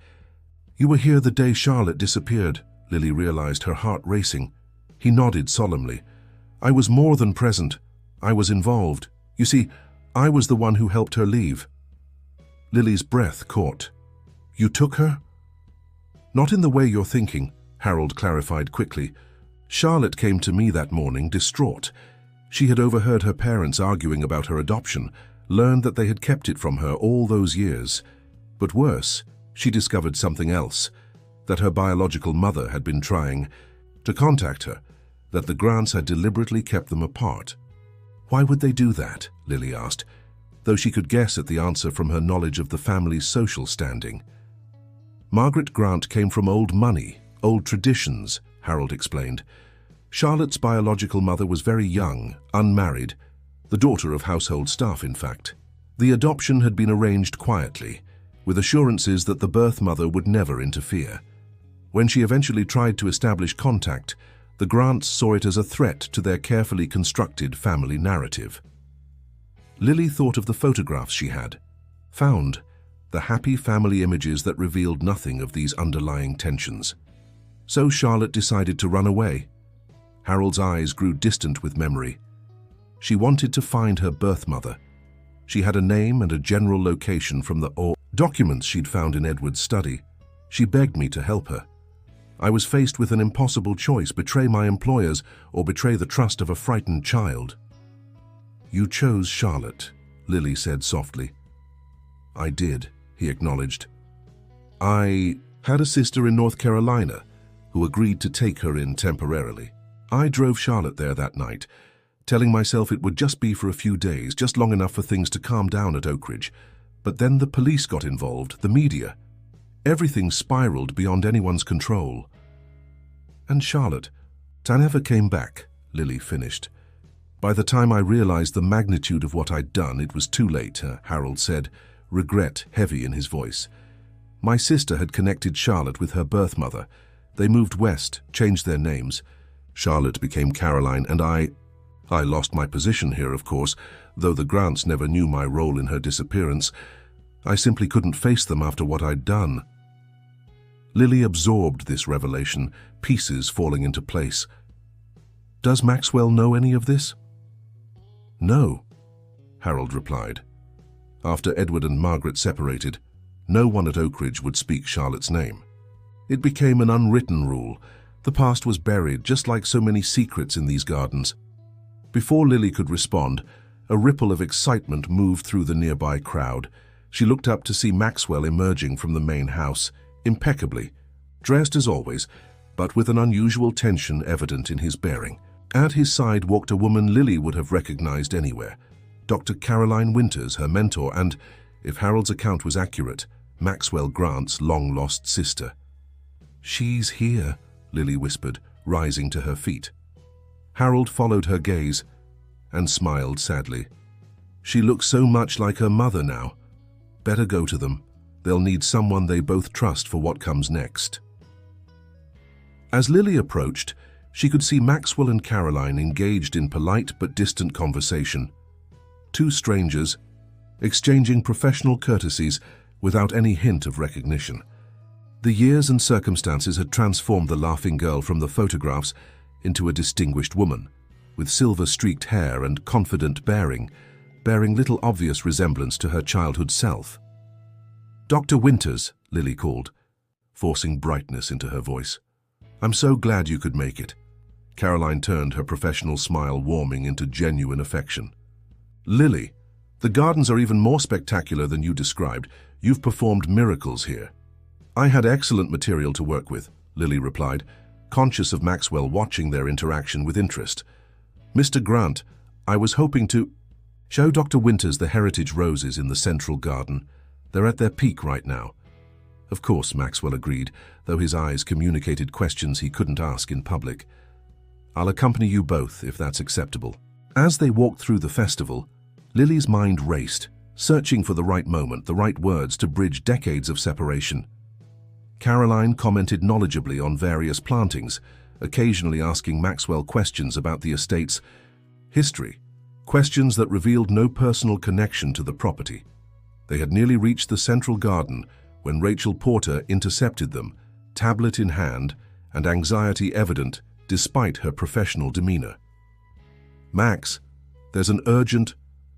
S1: You were here the day Charlotte disappeared, Lily realized, her heart racing. He nodded solemnly. I was more than present. I was involved. You see, I was the one who helped her leave. Lily's breath caught. You took her? Not in the way you're thinking, Harold clarified quickly. Charlotte came to me that morning, distraught. She had overheard her parents arguing about her adoption, learned that they had kept it from her all those years. But worse, she discovered something else, that her biological mother had been trying to contact her, that the Grants had deliberately kept them apart. Why would they do that? Lily asked, though she could guess at the answer from her knowledge of the family's social standing. Margaret Grant came from old money, old traditions, Harold explained. Charlotte's biological mother was very young, unmarried, the daughter of household staff, in fact. The adoption had been arranged quietly, with assurances that the birth mother would never interfere. When she eventually tried to establish contact, the Grants saw it as a threat to their carefully constructed family narrative. Lily thought of the photographs she had found, the happy family images that revealed nothing of these underlying tensions. So Charlotte decided to run away. Harold's eyes grew distant with memory. She wanted to find her birth mother. She had a name and a general location from the documents she'd found in Edward's study. She begged me to help her. I was faced with an impossible choice: betray my employers or betray the trust of a frightened child. You chose Charlotte, Lily said softly. I did, he acknowledged. I had a sister in North Carolina who agreed to take her in temporarily. I drove Charlotte there that night, telling myself it would just be for a few days, just long enough for things to calm down at Oak Ridge. But then the police got involved, the media. Everything spiraled beyond anyone's control. And Charlotte, I never came back, Lily finished. By the time I realized the magnitude of what I'd done, it was too late, Harold said, regret heavy in his voice. My sister had connected Charlotte with her birth mother. They moved west, changed their names. Charlotte became Caroline, and I lost my position here, of course, though the Grants never knew my role in her disappearance. I simply couldn't face them after what I'd done. Lily absorbed this revelation, pieces falling into place. Does Maxwell know any of this? No, Harold replied. After Edward and Margaret separated, no one at Oak Ridge would speak Charlotte's name. It became an unwritten rule. The past was buried, just like so many secrets in these gardens. Before Lily could respond, a ripple of excitement moved through the nearby crowd. She looked up to see Maxwell emerging from the main house, impeccably, dressed as always, but with an unusual tension evident in his bearing. At his side walked a woman Lily would have recognized anywhere, Dr. Caroline Winters, her mentor, and, if Harold's account was accurate, Maxwell Grant's long-lost sister. She's here, Lily whispered, rising to her feet. Harold followed her gaze and smiled sadly. She looks so much like her mother now. Better go to them. They'll need someone they both trust for what comes next. As Lily approached, she could see Maxwell and Caroline engaged in polite but distant conversation. Two strangers, exchanging professional courtesies without any hint of recognition. The years and circumstances had transformed the laughing girl from the photographs into a distinguished woman, with silver-streaked hair and confident bearing little obvious resemblance to her childhood self. Dr. Winters, Lily called, forcing brightness into her voice. I'm so glad you could make it. Caroline turned, her professional smile warming into genuine affection. Lily, The gardens are even more spectacular than you described. You've performed miracles here. I had excellent material to work with, Lily replied, conscious of Maxwell watching their interaction with interest. Mr. Grant, I was hoping to show Dr. Winters the heritage roses in the central garden. They're at their peak right now. Of course, Maxwell agreed, though his eyes communicated questions he couldn't ask in public. I'll accompany you both, if that's acceptable. As they walked through the festival, Lily's mind raced, searching for the right moment, the right words to bridge decades of separation. Caroline commented knowledgeably on various plantings, occasionally asking Maxwell questions about the estate's history, questions that revealed no personal connection to the property. They had nearly reached the central garden when Rachel Porter intercepted them, tablet in hand and anxiety evident despite her professional demeanor. Max, there's an urgent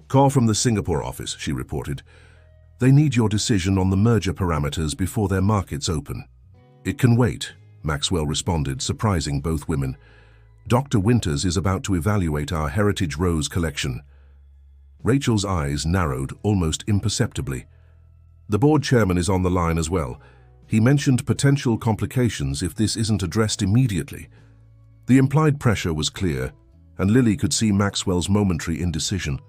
S1: call from the Singapore office, she reported. They need your decision on the merger parameters before their markets open. It can wait, Maxwell responded, surprising both women. Dr. Winters is about to evaluate our Heritage Rose collection. Rachel's eyes narrowed almost imperceptibly. The board chairman is on the line as well. He mentioned potential complications if this isn't addressed immediately. The implied pressure was clear, and Lily could see Maxwell's momentary indecision.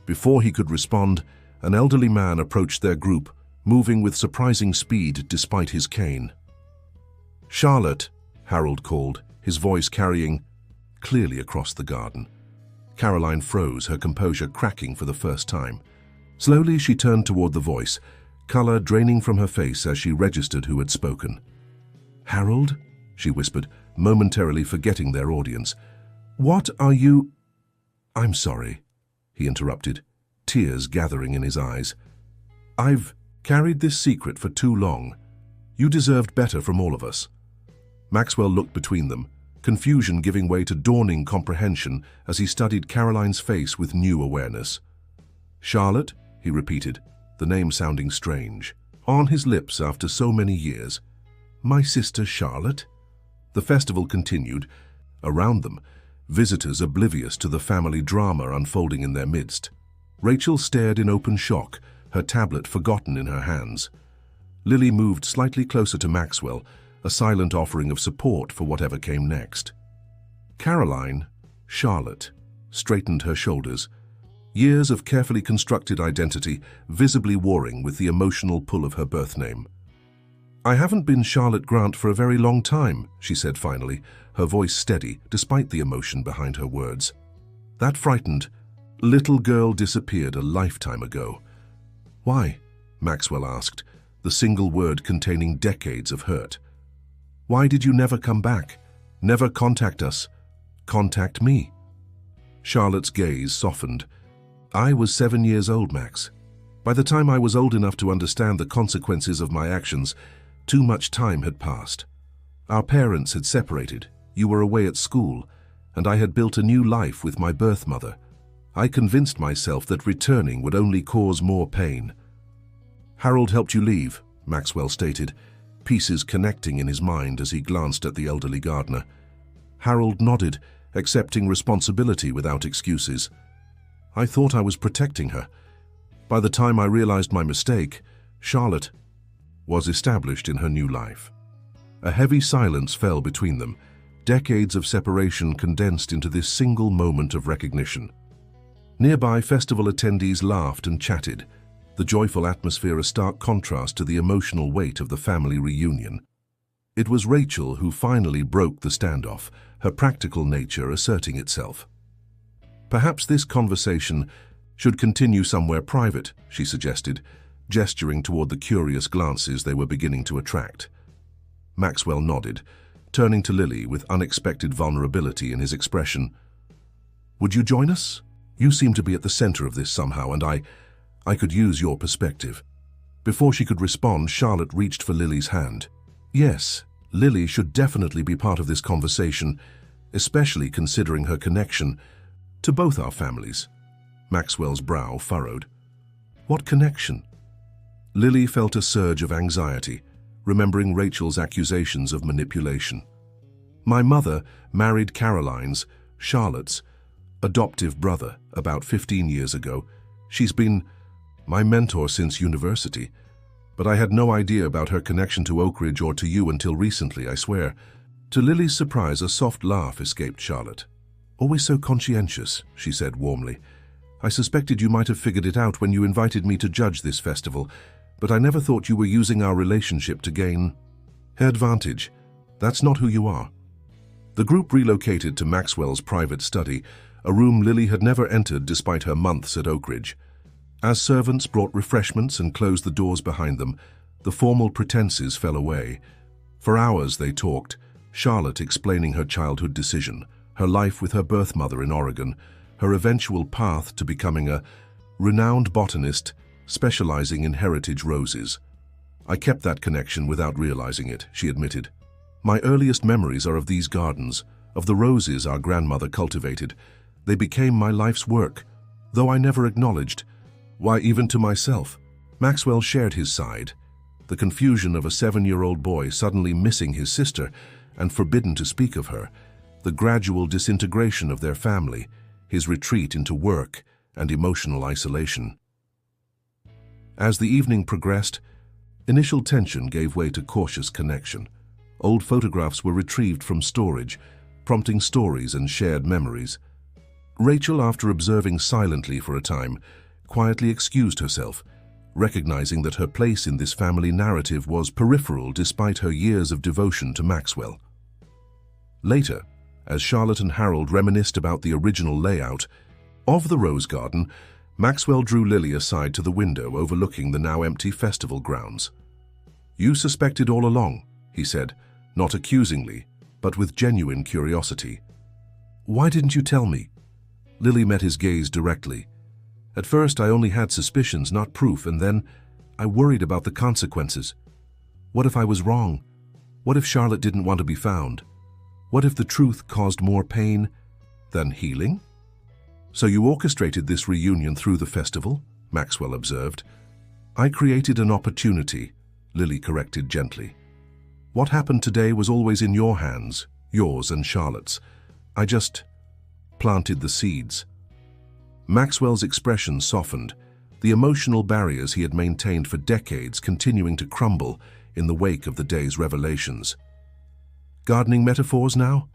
S1: Before he could respond, an elderly man approached their group, moving with surprising speed despite his cane. Charlotte, Harold called, his voice carrying clearly across the garden. Caroline froze, her composure cracking for the first time. Slowly she turned toward the voice, color draining from her face as she registered who had spoken. "Harold?" she whispered, momentarily forgetting their audience. "What are you—" "I'm sorry," he interrupted, tears gathering in his eyes. "I've carried this secret for too long. You deserved better from all of us." Maxwell looked between them, confusion giving way to dawning comprehension as he studied Caroline's face with new awareness. "Charlotte?" he repeated, the name sounding strange, on his lips after so many years. "My sister Charlotte?" The festival continued. Around them, visitors oblivious to the family drama unfolding in their midst. Rachel stared in open shock, her tablet forgotten in her hands. Lily moved slightly closer to Maxwell, a silent offering of support for whatever came next. Caroline, Charlotte, straightened her shoulders, years of carefully constructed identity visibly warring with the emotional pull of her birth name. "I haven't been Charlotte Grant for a very long time," she said finally, her voice steady despite the emotion behind her words. "That frightened little girl disappeared a lifetime ago." "Why?" Maxwell asked, the single word containing decades of hurt. "Why did you never come back? Never contact us? Contact me?" Charlotte's gaze softened. "I was 7 years old, Max. By the time I was old enough to understand the consequences of my actions, too much time had passed. Our parents had separated, you were away at school, and I had built a new life with my birth mother. I convinced myself that returning would only cause more pain." "Harold helped you leave," Maxwell stated, pieces connecting in his mind as he glanced at the elderly gardener. Harold nodded, accepting responsibility without excuses. "I thought I was protecting her. By the time I realized my mistake, Charlotte was established in her new life." A heavy silence fell between them, decades of separation condensed into this single moment of recognition. Nearby, festival attendees laughed and chatted, the joyful atmosphere a stark contrast to the emotional weight of the family reunion. It was Rachel who finally broke the standoff, her practical nature asserting itself. "Perhaps this conversation should continue somewhere private," she suggested, gesturing toward the curious glances they were beginning to attract. Maxwell nodded, turning to Lily with unexpected vulnerability in his expression. "Would you join us? You seem to be at the center of this somehow, and I could use your perspective." Before she could respond, Charlotte reached for Lily's hand. "Yes, Lily should definitely be part of this conversation, especially considering her connection to both our families." Maxwell's brow furrowed. "What connection?" Lily felt a surge of anxiety, remembering Rachel's accusations of manipulation. "My mother married Caroline's, Charlotte's, adoptive brother about 15 years ago. She's been my mentor since university, but I had no idea about her connection to Oak Ridge or to you until recently, I swear." To Lily's surprise, a soft laugh escaped Charlotte. "Always so conscientious," she said warmly. "I suspected you might have figured it out when you invited me to judge this festival, but I never thought you were using our relationship to gain advantage. That's not who you are." The group relocated to Maxwell's private study, a room Lily had never entered despite her months at Oak Ridge. As servants brought refreshments and closed the doors behind them, the formal pretenses fell away. For hours they talked, Charlotte explaining her childhood decision, her life with her birth mother in Oregon, her eventual path to becoming a renowned botanist specializing in heritage roses. "I kept that connection without realizing it," she admitted. "My earliest memories are of these gardens, of the roses our grandmother cultivated. They became my life's work, though I never acknowledged. Why, even to myself." Maxwell shared his side, the confusion of a 7-year-old boy suddenly missing his sister and forbidden to speak of her, the gradual disintegration of their family, his retreat into work and emotional isolation. As the evening progressed, initial tension gave way to cautious connection. Old photographs were retrieved from storage, prompting stories and shared memories. Rachel, after observing silently for a time, quietly excused herself, recognizing that her place in this family narrative was peripheral despite her years of devotion to Maxwell. Later, as Charlotte and Harold reminisced about the original layout of the rose garden, Maxwell drew Lily aside to the window overlooking the now empty festival grounds. "You suspected all along," he said, not accusingly, but with genuine curiosity. "Why didn't you tell me?" Lily met his gaze directly. "At first I only had suspicions, not proof, and then I worried about the consequences. What if I was wrong? What if Charlotte didn't want to be found? What if the truth caused more pain than healing?" "So you orchestrated this reunion through the festival?" Maxwell observed. "I created an opportunity," Lily corrected gently. "What happened today was always in your hands, yours and Charlotte's. I just planted the seeds." Maxwell's expression softened, the emotional barriers he had maintained for decades continuing to crumble in the wake of the day's revelations. "Gardening metaphors now?"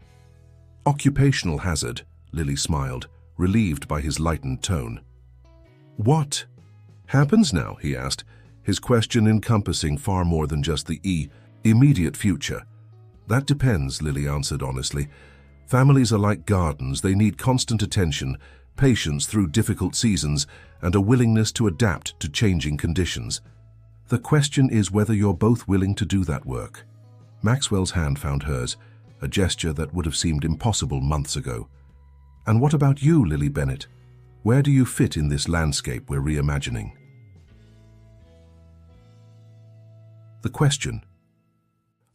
S1: "Occupational hazard," Lily smiled, relieved by his lightened tone. "What happens now?" he asked, his question encompassing far more than just the immediate future. "That depends," Lily answered honestly. "Families are like gardens. They need constant attention, patience through difficult seasons, and a willingness to adapt to changing conditions. The question is whether you're both willing to do that work." Maxwell's hand found hers, a gesture that would have seemed impossible months ago. "And what about you, Lily Bennett? Where do you fit in this landscape we're reimagining?" The question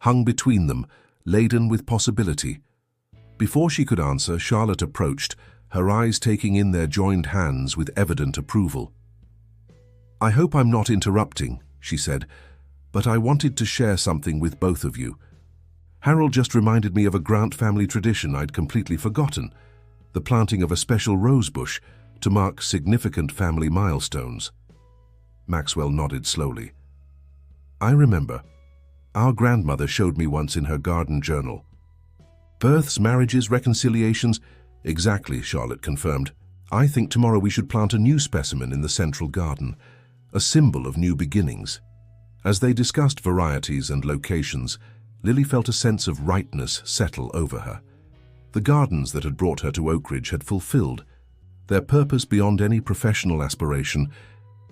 S1: hung between them, laden with possibility. Before she could answer, Charlotte approached, her eyes taking in their joined hands with evident approval. "I hope I'm not interrupting," she said, "but I wanted to share something with both of you. Harold just reminded me of a Grant family tradition I'd completely forgotten, the planting of a special rose bush to mark significant family milestones." Maxwell nodded slowly. "I remember. Our grandmother showed me once in her garden journal. Births, marriages, reconciliations." "Exactly," Charlotte confirmed. "I think tomorrow we should plant a new specimen in the central garden, a symbol of new beginnings." As they discussed varieties and locations, Lily felt a sense of rightness settle over her. The gardens that had brought her to Oak Ridge had fulfilled their purpose beyond any professional aspiration.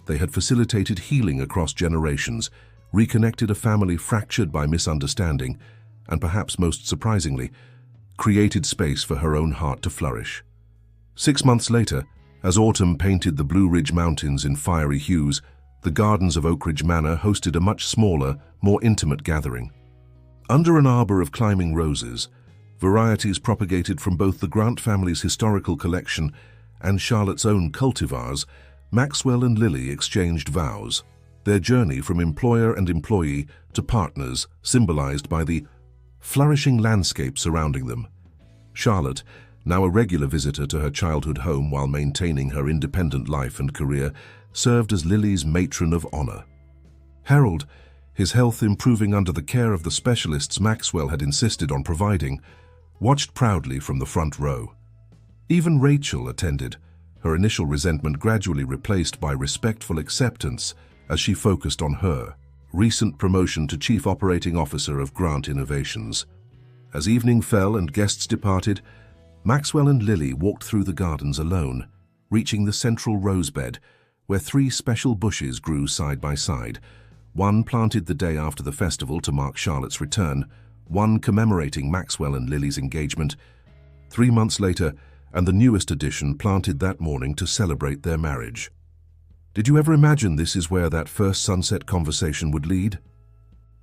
S1: They had facilitated healing across generations, reconnected a family fractured by misunderstanding, and perhaps most surprisingly, created space for her own heart to flourish. 6 months later, as autumn painted the Blue Ridge Mountains in fiery hues, the gardens of Oak Ridge Manor hosted a much smaller, more intimate gathering. Under an arbor of climbing roses, varieties propagated from both the Grant family's historical collection and Charlotte's own cultivars, Maxwell and Lily exchanged vows, their journey from employer and employee to partners symbolized by the flourishing landscape surrounding them. Charlotte, now a regular visitor to her childhood home while maintaining her independent life and career, served as Lily's matron of honor. Harold, his health improving under the care of the specialists Maxwell had insisted on providing, watched proudly from the front row. Even Rachel attended, her initial resentment gradually replaced by respectful acceptance as she focused on her recent promotion to Chief Operating Officer of Grant Innovations. As evening fell and guests departed, Maxwell and Lily walked through the gardens alone, reaching the central rosebed, where 3 special bushes grew side by side, one planted the day after the festival to mark Charlotte's return, one commemorating Maxwell and Lily's engagement, 3 months later, and the newest addition planted that morning to celebrate their marriage. "Did you ever imagine this is where that first sunset conversation would lead?"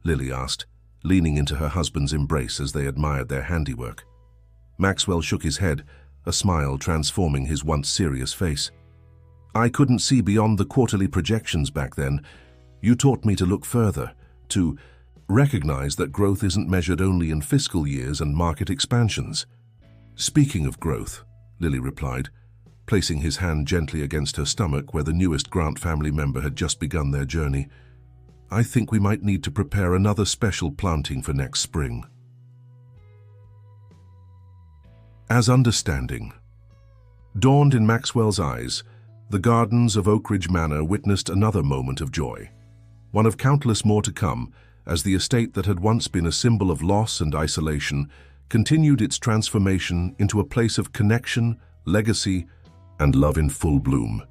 S1: Lily asked, leaning into her husband's embrace as they admired their handiwork. Maxwell shook his head, a smile transforming his once serious face. "I couldn't see beyond the quarterly projections back then. You taught me to look further, to recognize that growth isn't measured only in fiscal years and market expansions." "Speaking of growth," Lily replied, placing his hand gently against her stomach where the newest Grant family member had just begun their journey, "I think we might need to prepare another special planting for next spring." As understanding dawned in Maxwell's eyes, the gardens of Oak Ridge Manor witnessed another moment of joy, one of countless more to come, as the estate that had once been a symbol of loss and isolation continued its transformation into a place of connection, legacy, and love in full bloom.